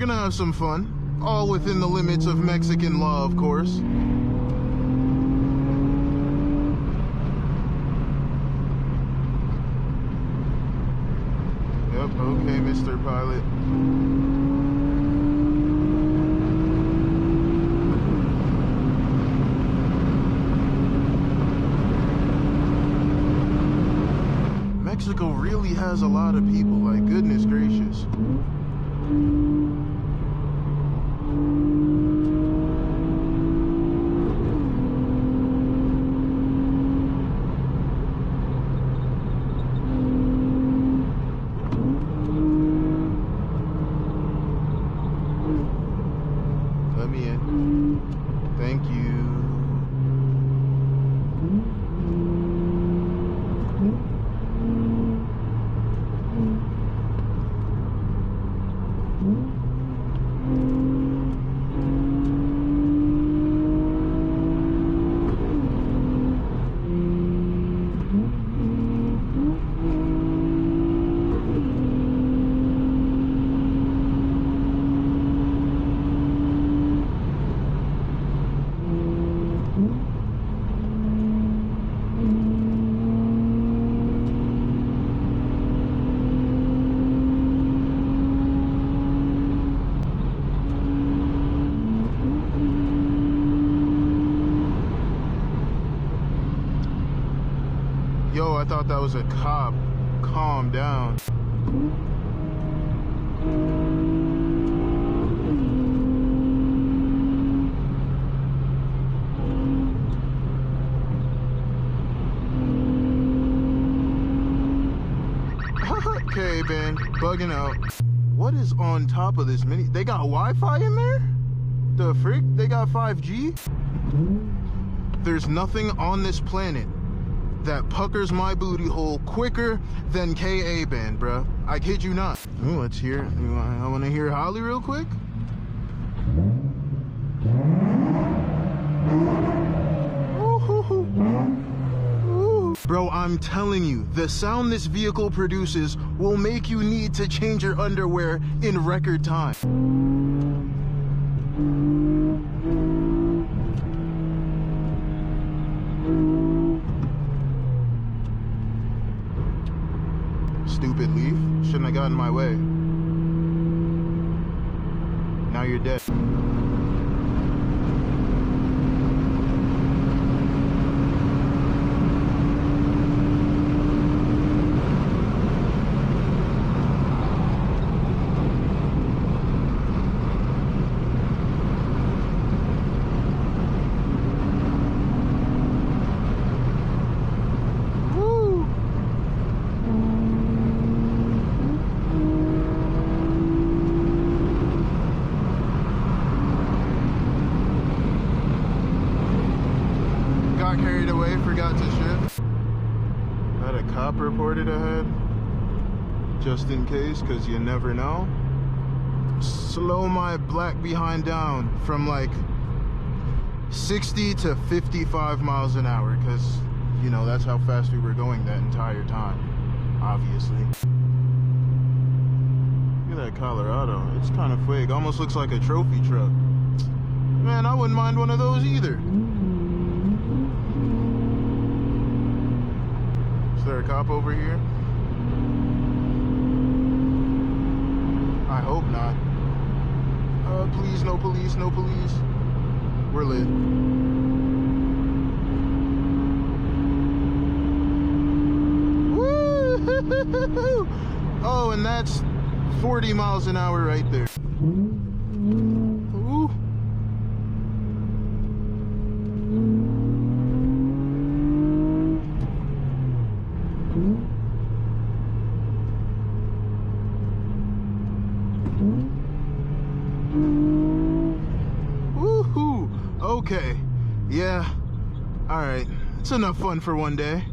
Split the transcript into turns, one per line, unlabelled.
gonna have some fun. All within the limits of Mexican law, of course. Yep, okay, Mr. Pilot. Mexico really has a lot of people, like, goodness gracious. Let me in. Thank you. Yo, I thought that was a cop. Calm down. Okay, Ben, bugging out. What is on top of this mini? They got Wi-Fi in there? The frick? They got 5G? There's nothing on this planet that puckers my booty hole quicker than 𝘰𝘤𝘺𝘆, bruh. I kid you not. Ooh, let's hear. I want to hear Holly real quick. Ooh. Bro, I'm telling you, the sound this vehicle produces will make you need to change your underwear in record time. Stupid leaf. Shouldn't have gotten in my way. Now you're dead. Carried away, forgot to shift. Had a cop reported ahead, just in case, because you never know. Slow my black behind down from like 60 to 55 miles an hour, because, you know, that's how fast we were going that entire time, obviously. Look at that Colorado. It's kind of fake. Almost looks like a trophy truck. Man, I wouldn't mind one of those either. Is there a cop over here? I hope not. Please, no police, no police. We're lit. Woo! Oh, and that's 40 miles an hour right there. Ooh. Woohoo! Okay. Yeah. Alright. It's enough fun for one day.